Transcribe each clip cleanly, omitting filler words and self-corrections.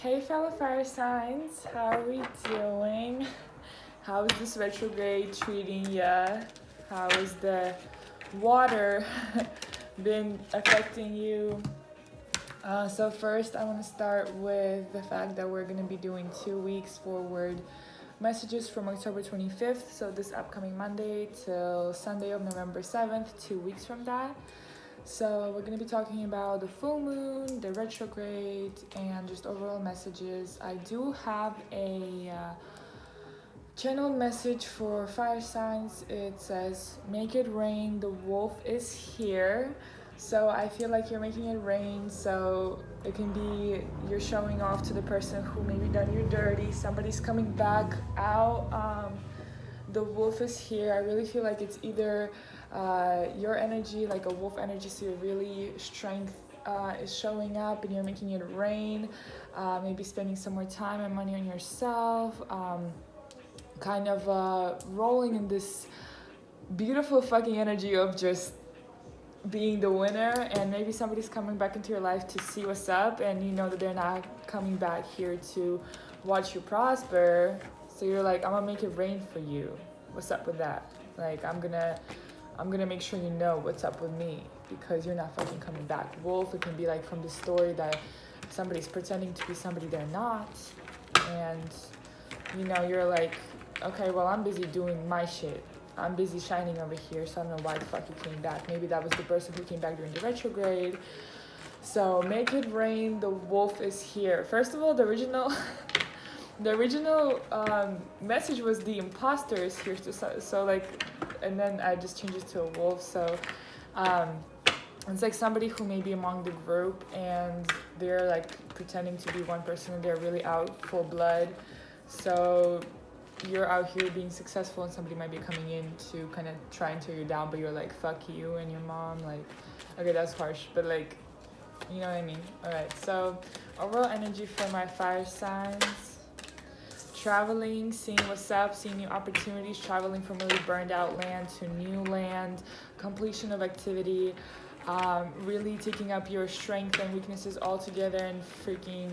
Hey fellow fire signs, how are we doing? How is this retrograde treating ya? How is the water been affecting you? So first I want to start with the fact that we're going to be doing 2 weeks forward messages from October 25th, so this upcoming Monday till Sunday of November 7th, 2 weeks from that. So we're going to be talking about the full moon, the retrograde, and just overall messages. I do have a channeled message for fire signs. It says, make it rain, the wolf is here. So I feel like you're making it rain, so it can be you're showing off to the person who maybe done you dirty. Somebody's coming back out. The wolf is here. I really feel like it's either your energy, like a wolf energy, so your really strength is showing up and you're making it rain. Maybe spending some more time and money on yourself. Kind of rolling in this beautiful fucking energy of just being the winner, and maybe somebody's coming back into your life to see what's up, and you know that they're not coming back here to watch you prosper. So you're like, I'm gonna make it rain for you. What's up with that? Like, I'm gonna make sure you know what's up with me, because you're not fucking coming back. Wolf, it can be like from the story that somebody's pretending to be somebody they're not, and you know, you're like, okay, well, I'm busy doing my shit. I'm busy shining over here, so I don't know why the fuck you came back. Maybe that was the person who came back during the retrograde. So make it rain, the wolf is here. First of all, the original message was the imposter is here. So like, and then I just changed it to a wolf. So it's like somebody who may be among the group and they're like pretending to be one person and they're really out full blood. So you're out here being successful and somebody might be coming in to kind of try and tear you down, but you're like, fuck you and your mom. Like, okay, that's harsh, but like, you know what I mean? All right, so overall energy for my fire signs. Traveling, seeing what's up, seeing new opportunities, traveling from really burned out land to new land, completion of activity, really taking up your strengths and weaknesses all together and freaking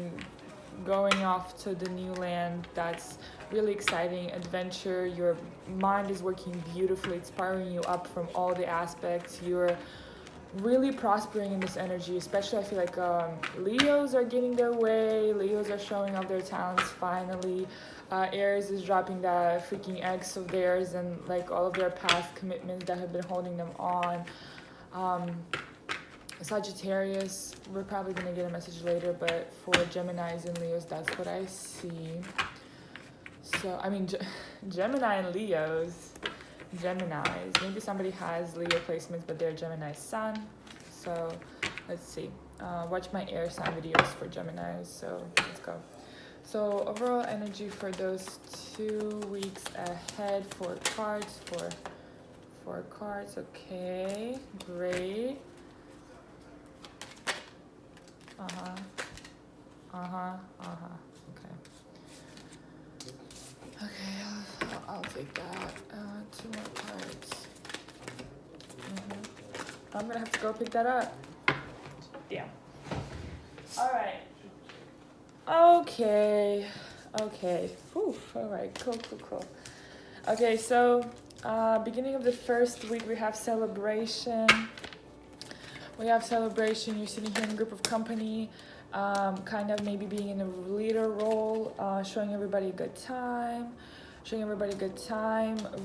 going off to the new land. That's really exciting. Adventure, your mind is working beautifully, it's powering you up from all the aspects. You're really prospering in this energy, especially I feel like Leos are getting their way. Leos are showing off their talents finally. Aries is dropping that freaking eggs of theirs and like all of their past commitments that have been holding them on. Sagittarius, we're probably going to get a message later, but for Geminis and Leos, that's what I see. So, I mean, Gemini and Leos, Geminis, maybe somebody has Leo placements, but they're Gemini sun. So, let's see. Watch my air sign videos for Geminis, so let's go. So, overall energy for those 2 weeks ahead, four cards, okay, great. Okay, I'll take that. 2 more cards. I'm gonna have to go pick that up. Damn. Alright. Okay. Whew. Alright, cool. Okay, so beginning of the first week we have celebration. You're sitting here in a group of company, kind of maybe being in a leader role, showing everybody a good time,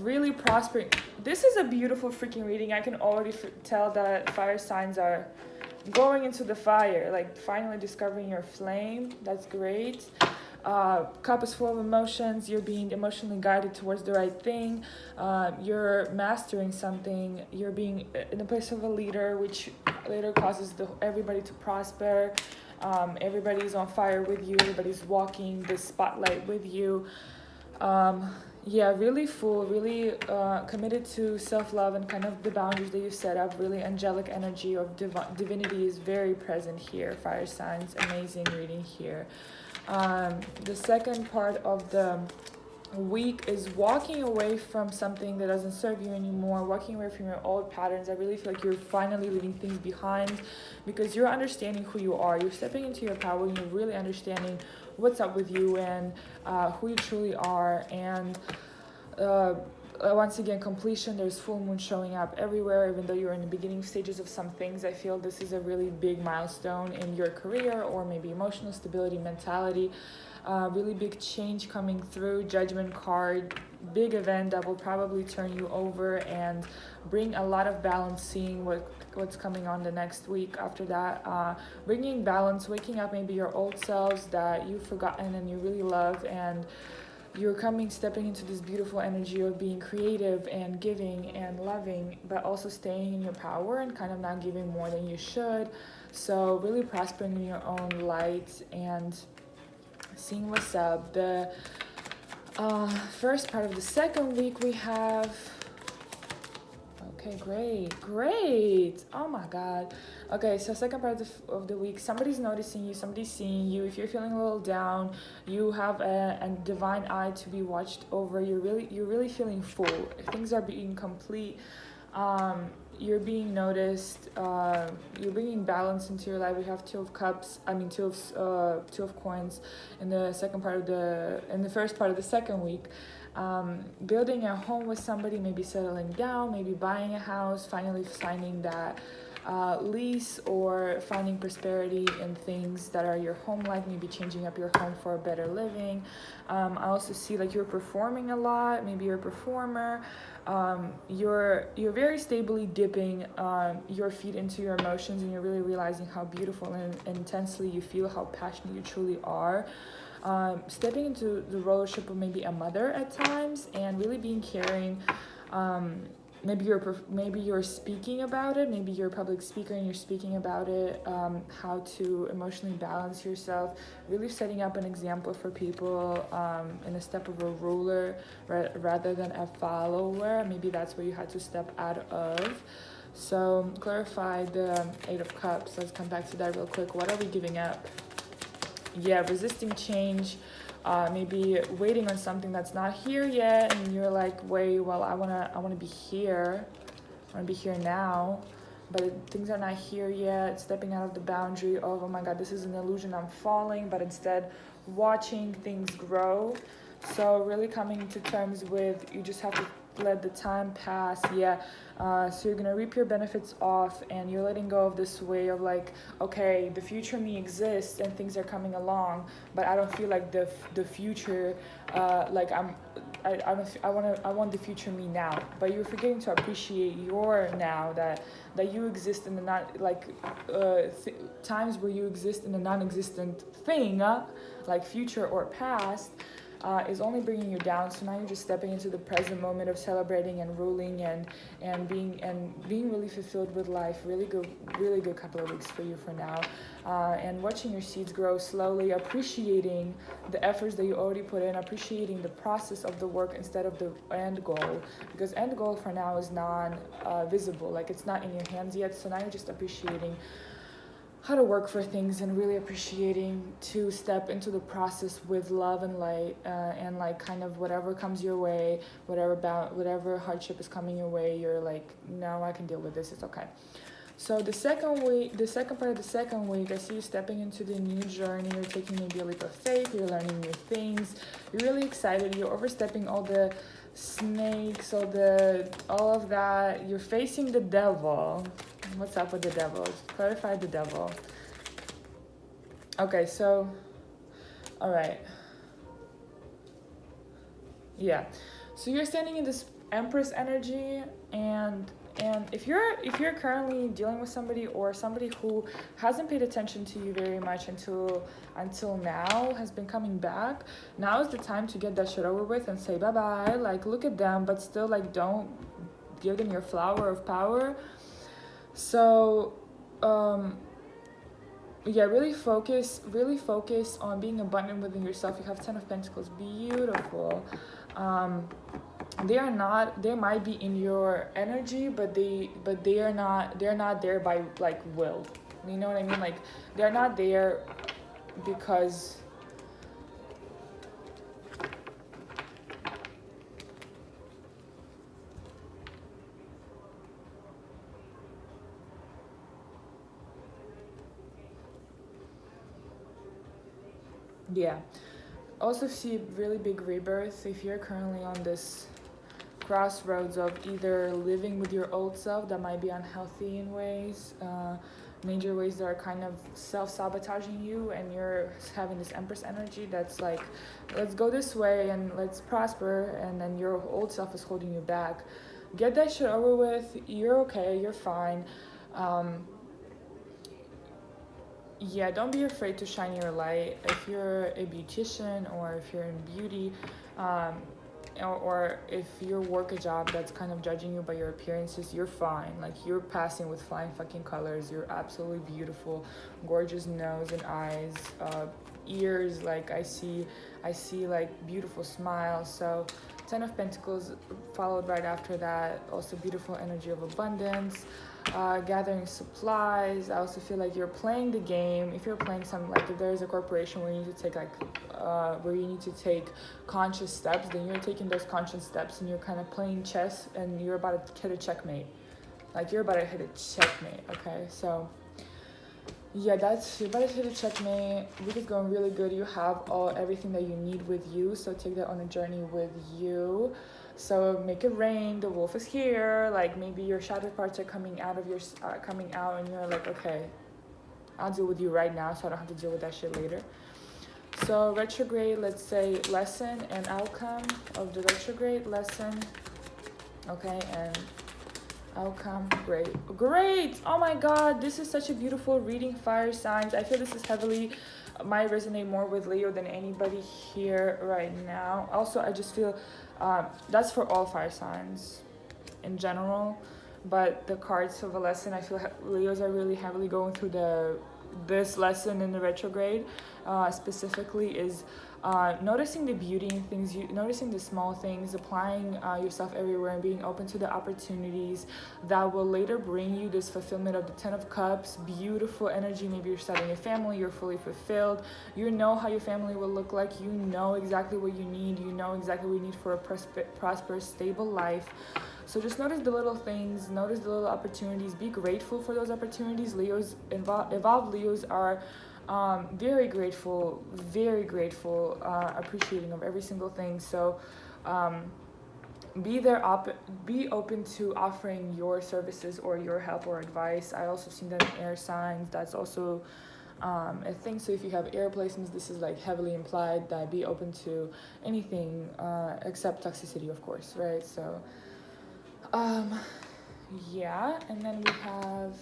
really prospering. This is a beautiful freaking reading. I can already tell that fire signs are going into the fire, like finally discovering your flame. That's great. Cup is full of emotions. You're being emotionally guided towards the right thing. You're mastering something. You're being in the place of a leader, which later causes everybody to prosper. Everybody's on fire with you. Everybody's walking the spotlight with you. Really full, really committed to self-love and kind of the boundaries that you set up. Really angelic energy of divinity is very present here. Fire signs, amazing reading here. The second part of the week is walking away from something that doesn't serve you anymore, walking away from your old patterns. I really feel like you're finally leaving things behind because you're understanding who you are. You're stepping into your power and you're really understanding what's up with you and who you truly are. And once again, completion, there's full moon showing up everywhere. Even though you're in the beginning stages of some things, I feel this is a really big milestone in your career or maybe emotional stability, mentality. Really big change coming through. Judgment card, big event that will probably turn you over and bring a lot of balance, seeing what's coming on the next week after that. Bringing balance, waking up maybe your old selves that you've forgotten and you really love, and you're stepping into this beautiful energy of being creative and giving and loving, but also staying in your power and kind of not giving more than you should. So really prospering in your own light and seeing what's up. The first part of the second week we have, okay, great, oh my god. Okay, so second part of the week, somebody's noticing you, somebody's seeing you. If you're feeling a little down, you have a divine eye to be watched over. You're really feeling full. Things are being complete. You're being noticed. You're bringing balance into your life. We have two of coins in the first part of the second week. Building a home with somebody, maybe settling down, maybe buying a house, finally signing that lease, or finding prosperity in things that are your home life, maybe changing up your home for a better living. I also see like you're performing a lot, maybe you're a performer. You're very stably dipping your feet into your emotions, and you're really realizing how beautiful and intensely you feel, how passionate you truly are. Stepping into the rulership of maybe a mother at times, and really being caring. Maybe you're speaking about it. Maybe you're a public speaker and you're speaking about it. How to emotionally balance yourself. Really setting up an example for people in a step of a ruler rather than a follower. Maybe that's where you had to step out of. So clarify the Eight of Cups. Let's come back to that real quick. What are we giving up? Yeah, resisting change. Maybe waiting on something that's not here yet, and you're like, wait, well, I wanna be here. I wanna be here now, but things are not here yet. Stepping out of the boundary of, oh my God, this is an illusion, I'm falling, but instead watching things grow. So really coming to terms with, you just have to let the time pass. So you're gonna reap your benefits off, and you're letting go of this way of like, okay, the future me exists and things are coming along, but I don't feel like the future like I want the future me now. But you're forgetting to appreciate your now, that you exist in the not like times where you exist in a non-existent thing, like future or past. Is only bringing you down. So now you're just stepping into the present moment of celebrating and ruling and being really fulfilled with life. Really good couple of weeks for you for now, and watching your seeds grow slowly, appreciating the efforts that you already put in, appreciating the process of the work instead of the end goal, because end goal for now is non-visible, like it's not in your hands yet. So now you're just appreciating how to work for things and really appreciating to step into the process with love and light, and like kind of whatever comes your way, whatever hardship is coming your way, you're like, no, I can deal with this, it's okay. So the second part of the second week, I see you stepping into the new journey. You're taking maybe a leap of faith, you're learning new things, you're really excited, you're overstepping all the snakes, all of that. You're facing the devil. What's up with the devil? Clarify the devil. Okay, so, all right. Yeah. So you're standing in this Empress energy, and if you're currently dealing with somebody or somebody who hasn't paid attention to you very much until now, has been coming back, now is the time to get that shit over with and say bye-bye. Like, look at them, but still, like, don't give them your flower of power. So really focus on being abundant within yourself. You have 10 of Pentacles, beautiful. They might be in your energy, but they're not there by like will. You know what I mean? Like, they're not there because Yeah. Also see really big rebirth if you're currently on this crossroads of either living with your old self that might be unhealthy in ways, major ways that are kind of self-sabotaging you, and you're having this Empress energy that's like, let's go this way and let's prosper, and then your old self is holding you back. Get that shit over with. You're okay, you're fine. Yeah, don't be afraid to shine your light. If you're a beautician or if you're in beauty, um, or if you work a job that's kind of judging you by your appearances, you're fine. Like, you're passing with flying fucking colors. You're absolutely beautiful, gorgeous nose and eyes, ears. Like, I see like beautiful smiles. So 10 of Pentacles followed right after that. Also beautiful energy of abundance. Gathering supplies. I also feel like you're playing the game. If you're playing some, like if there's a corporation where you need to take where you need to take conscious steps, then you're taking those conscious steps and you're kind of playing chess, and you're about to hit a checkmate. Like, you're about to hit a checkmate. Okay, so yeah, you're about to hit a checkmate. Week is going really good. You have everything that you need with you, so take that on a journey with you. So make it rain. The wolf is here. Like, maybe your shadow parts are coming out, and you're like, okay, I'll deal with you right now, so I don't have to deal with that shit later. So retrograde, let's say lesson and outcome of the retrograde lesson. Okay, and outcome. Great. Oh my god, this is such a beautiful reading, fire signs. I feel this is heavily might resonate more with Leo than anybody here right now. Also, I just feel that's for all fire signs in general, but the cards of a lesson, I feel Leos are really heavily going through this lesson in the retrograde, specifically is noticing the beauty in things, noticing the small things, applying yourself everywhere, and being open to the opportunities that will later bring you this fulfillment of the 10 of Cups. Beautiful energy. Maybe you're starting a family, you're fully fulfilled, you know how your family will look like, you know exactly what you need, you know exactly what you need for a prosperous, stable life. So just notice the little things, notice the little opportunities, be grateful for those opportunities. Leos, evolved Leos are very grateful, appreciating of every single thing. So be open to offering your services or your help or advice. I also seen that in air signs. That's also a thing. So if you have air placements, this is like heavily implied that be open to anything except toxicity, of course, right? So yeah, and then we have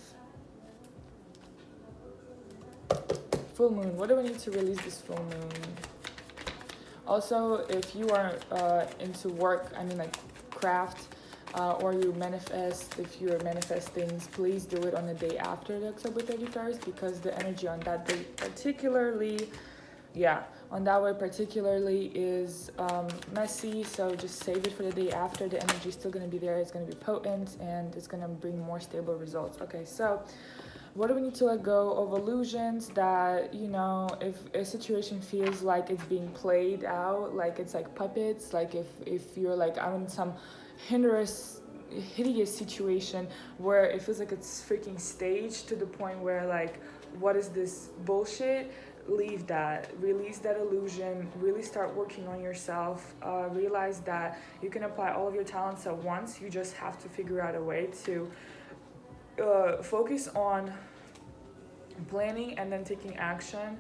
full moon. What do we need to release this full moon? Also, if you are into work, I mean like craft, or you manifest, if you're manifesting, please do it on the day after the October 31st, because the energy on that day particularly, is messy. So just save it for the day after. The energy is still going to be there. It's going to be potent, and it's going to bring more stable results. Okay, so what do we need to let go of? Illusions that, if a situation feels like it's being played out, like it's like puppets, like if you're like, I'm in some hideous situation where it feels like it's freaking staged to the point where like, what is this bullshit? Leave that, release that illusion, really start working on yourself. Realize that you can apply all of your talents at once. You just have to figure out a way to focus on planning and then taking action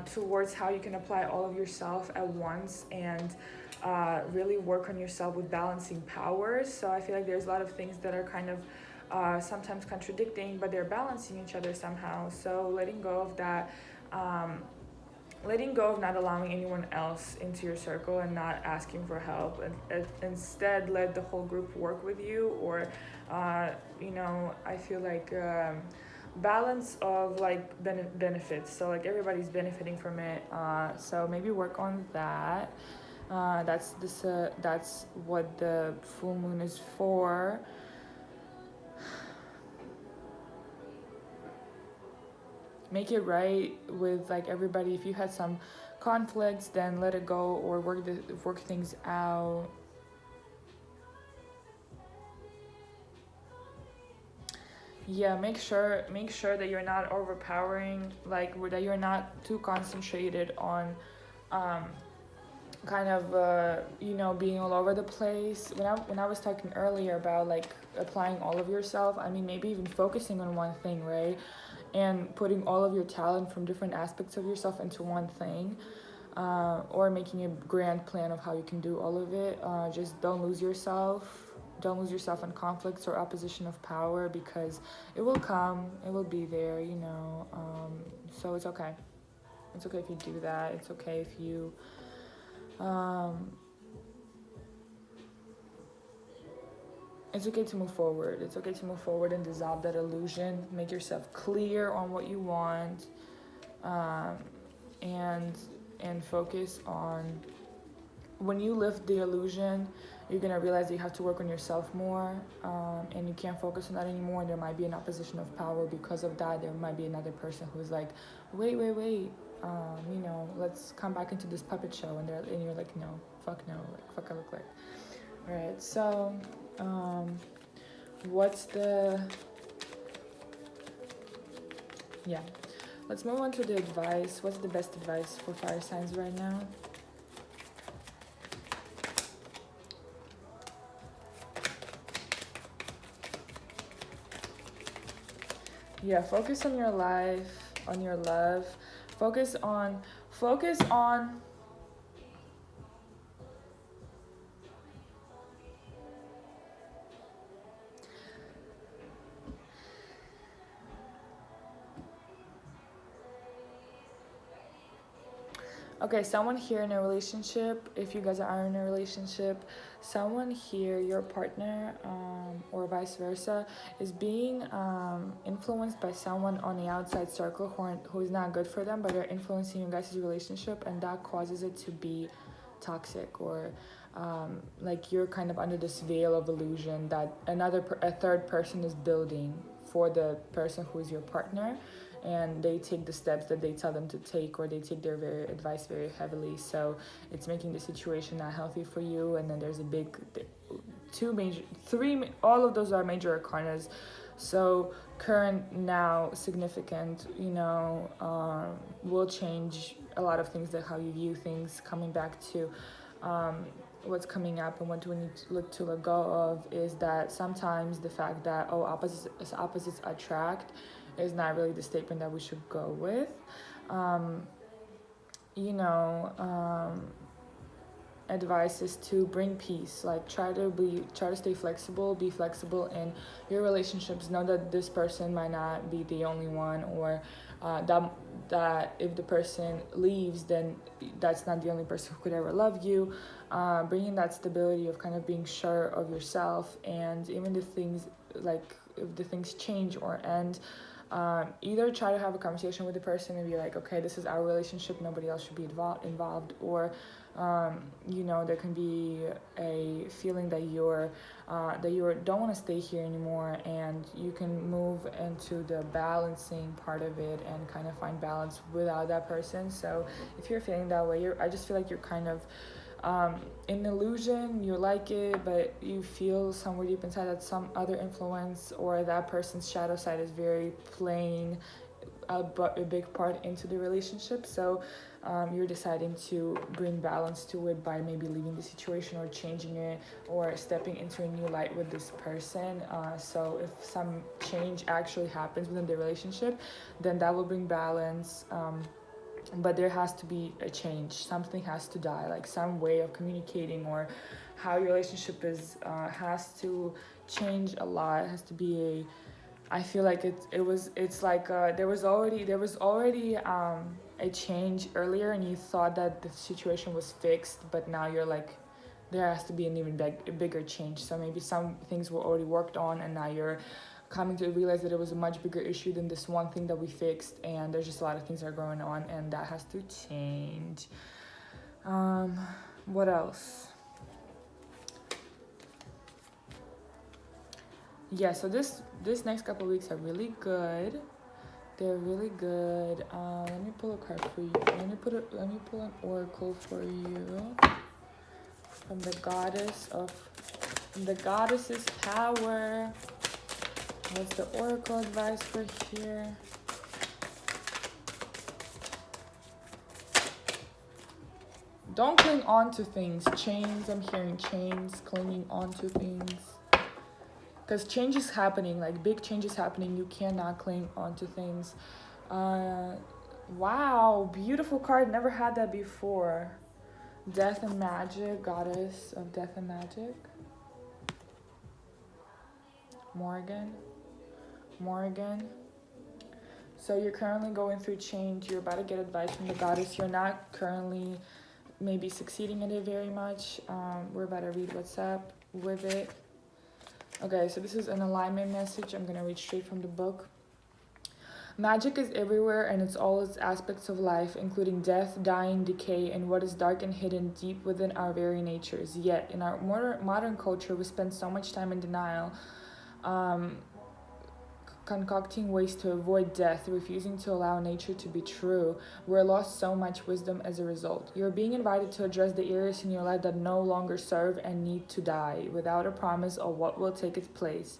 towards how you can apply all of yourself at once, and really work on yourself with balancing powers. So I feel like there's a lot of things that are kind of sometimes contradicting, but they're balancing each other somehow. So letting go of that, letting go of not allowing anyone else into your circle and not asking for help, and instead let the whole group work with you, or I feel like balance of like benefits, so like everybody's benefiting from it, so maybe work on that. That's what the full moon is for. Make it right with like everybody. If you had some conflicts, then let it go, or work things out. Yeah, make sure that you're not overpowering, like that you're not too concentrated on um kind of being all over the place. When I was talking earlier about like applying all of yourself, I mean maybe even focusing on one thing, right? And putting all of your talent from different aspects of yourself into one thing, or making a grand plan of how you can do all of it. Just don't lose yourself. Don't lose yourself in conflicts or opposition of power, because it will come, it will be there, so it's okay. It's okay if you do that. It's okay if you um, it's okay to move forward. It's okay to move forward and dissolve that illusion. Make yourself clear on what you want, um, and focus on, when you lift the illusion, you're gonna realize that you have to work on yourself more, and you can't focus on that anymore. And there might be an opposition of power because of that. There might be another person who's like, wait, let's come back into this puppet show, and you're like, no, fuck no, like fuck I look like. All right, so let's move on to the advice. What's the best advice for fire signs right now? Yeah, focus on your life, on your love. Focus on okay, someone here in a relationship, if you guys are in a relationship, someone here, your partner, or vice versa, is being influenced by someone on the outside circle who is not good for them, but they're influencing you guys' relationship, and that causes it to be toxic, or like you're kind of under this veil of illusion that a third person is building for the person who is your partner, and they take the steps that they tell them to take, or they take their advice very heavily. So it's making the situation not healthy for you. And then there's all of those are major arcanas. So current, now, significant, will change a lot of things, like how you view things. Coming back to what's coming up and what we need to let go of is that sometimes the fact that opposites attract is not really the statement that we should go with. Advice is to bring peace. Like try to stay flexible, be flexible in your relationships. Know that this person might not be the only one, or that if the person leaves, then that's not the only person who could ever love you. Bringing that stability of kind of being sure of yourself, and even if the things change or end, either try to have a conversation with the person and be like, okay, this is our relationship, nobody else should be involved, or there can be a feeling that you don't want to stay here anymore, and you can move into the balancing part of it and kind of find balance without that person. So if you're feeling that way, I just feel like you're kind of in illusion. You like it, but you feel somewhere deep inside that some other influence or that person's shadow side is very playing a big part into the relationship. So you're deciding to bring balance to it by maybe leaving the situation or changing it or stepping into a new light with this person. So if some change actually happens within the relationship, then that will bring balance. But there has to be a change. Something has to die, like some way of communicating or how your relationship is has to change a lot. It has to be I feel like it's like there was already a change earlier, and you thought that the situation was fixed, but now you're like, there has to be an even bigger change. So maybe some things were already worked on, and now you're coming to realize that it was a much bigger issue than this one thing that we fixed, and there's just a lot of things that are going on, and that has to change. What else? Yeah, so this next couple of weeks are really good. They're really good. Let me pull a card for you. Let me pull an oracle for you from the goddess's power. What's the oracle advice for here? Don't cling on to things. Chains, I'm hearing chains, clinging on to things. Because change is happening, like big change is happening. You cannot cling on to things. Wow, beautiful card. Never had that before. Death and Magic, goddess of death and magic. Morgan. So you're currently going through change. You're about to get advice from the goddess. You're not currently maybe succeeding in it very much. We're about to read what's up with it. Okay, so this is an alignment message. I'm going to read straight from the book. Magic is everywhere, and it's all its aspects of life, including death, dying, decay, and what is dark and hidden deep within our very natures. Yet, in our modern culture, we spend so much time in denial, concocting ways to avoid death, refusing to allow nature to be true. We're lost so much wisdom as a result. You're being invited to address the areas in your life that no longer serve and need to die, without a promise of what will take its place.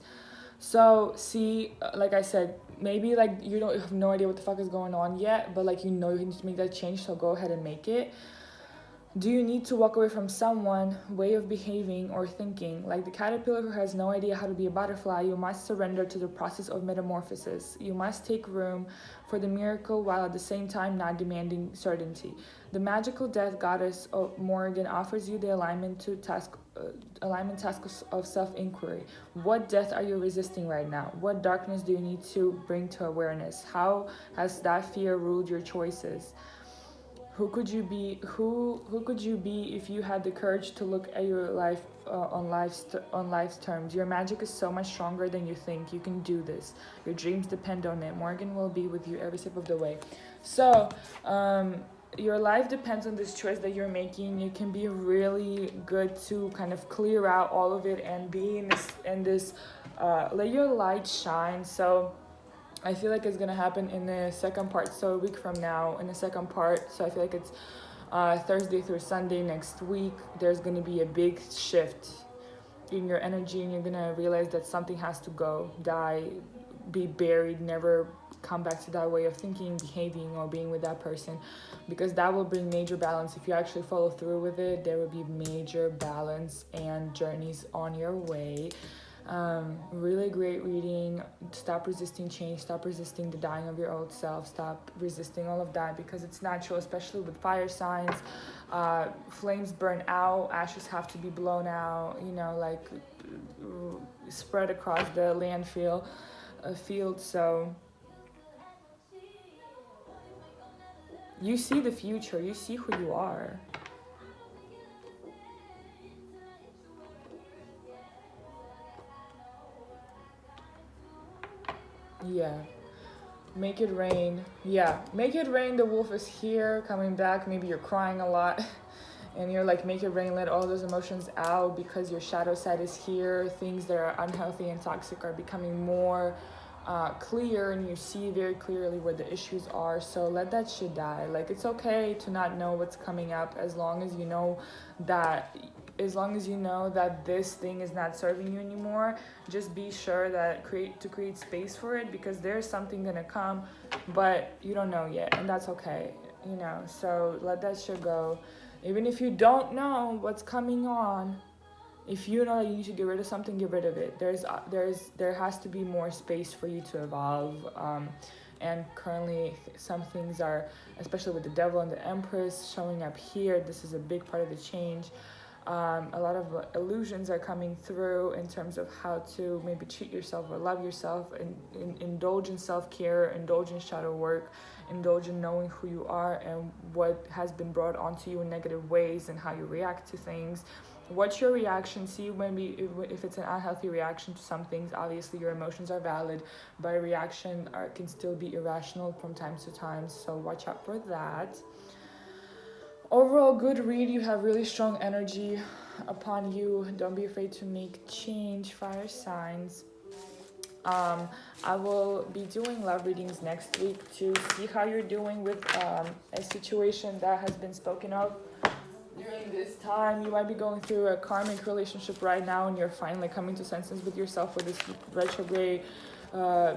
So see, like I said, maybe like you don't have no idea what the fuck is going on yet, but like you know you need to make that change, so go ahead and make it. Do you need to walk away from someone, way of behaving or thinking? Like the caterpillar who has no idea how to be a butterfly, you must surrender to the process of metamorphosis. You must take room for the miracle while at the same time not demanding certainty. The magical death goddess of Morgan offers you the alignment task of self-inquiry. What death are you resisting right now? What darkness do you need to bring to awareness? How has that fear ruled your choices? Who could you be? Who could you be if you had the courage to look at your life on life's terms? Your magic is so much stronger than you think. You can do this. Your dreams depend on it. Morgan will be with you every step of the way. So, your life depends on this choice that you're making. It can be really good to kind of clear out all of it and be in this let your light shine. So I feel like it's gonna happen in the second part, so a week from now in the second part. So I feel like it's Thursday through Sunday next week. There's gonna be a big shift in your energy, and you're gonna realize that something has to go, die, be buried, never come back to that way of thinking, behaving, or being with that person, because that will bring major balance. If you actually follow through with it, there will be major balance and journeys on your way. Really great reading. Stop resisting change, stop resisting the dying of your old self, stop resisting all of that, because it's natural, especially with fire signs. Flames burn out, ashes have to be blown out, like spread across the landfill field. So you see the future, you see who you are. Yeah, make it rain. Yeah, make it rain. The wolf is here, coming back. Maybe you're crying a lot and you're like, make it rain, let all those emotions out, because your shadow side is here. Things that are unhealthy and toxic are becoming more clear, and you see very clearly where the issues are. So let that shit die. Like, it's okay to not know what's coming up, as long as you know that this thing is not serving you anymore. Just be sure that create space for it, because there's something gonna come, but you don't know yet, and that's okay. So let that shit go. Even if you don't know what's coming on, if you know that you need to get rid of something, get rid of it. There has to be more space for you to evolve. And currently some things are, especially with the devil and the empress showing up here, this is a big part of the change. A lot of illusions are coming through in terms of how to maybe treat yourself or love yourself, and indulge in self-care, indulge in shadow work, indulge in knowing who you are and what has been brought onto you in negative ways, and how you react to things. What's your reaction? See, if it's an unhealthy reaction to some things, obviously your emotions are valid, but a reaction can still be irrational from time to time, so watch out for that. Overall, good read. You have really strong energy upon you. Don't be afraid to make change, fire signs. I will be doing love readings next week to see how you're doing with a situation that has been spoken of during this time. You might be going through a karmic relationship right now, and you're finally coming to senses with yourself with this retrograde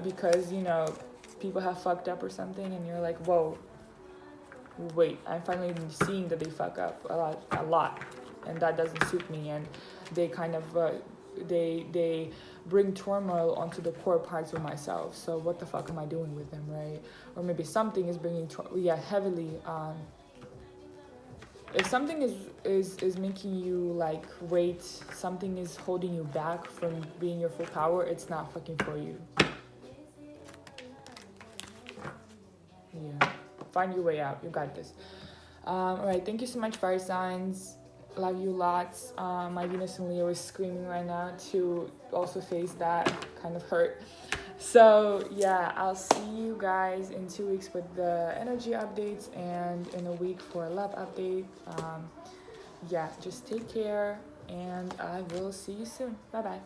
because, you know, people have fucked up or something, and you're like, whoa, wait, I'm finally seeing that they fuck up a lot, and that doesn't suit me, and they kind of they bring turmoil onto the core parts of myself. So what the fuck am I doing with them, right? Or maybe something is bringing heavily. If something is making you like wait, something is holding you back from being your full power, it's not fucking for you. Yeah, find your way out. You got this. All right, thank you so much, fire signs. Love you lots. My Venus and Leo is screaming right now to also face that kind of hurt. So yeah, I'll see you guys in 2 weeks with the energy updates, and in a week for a love update. Yeah, just take care, and I will see you soon. Bye bye.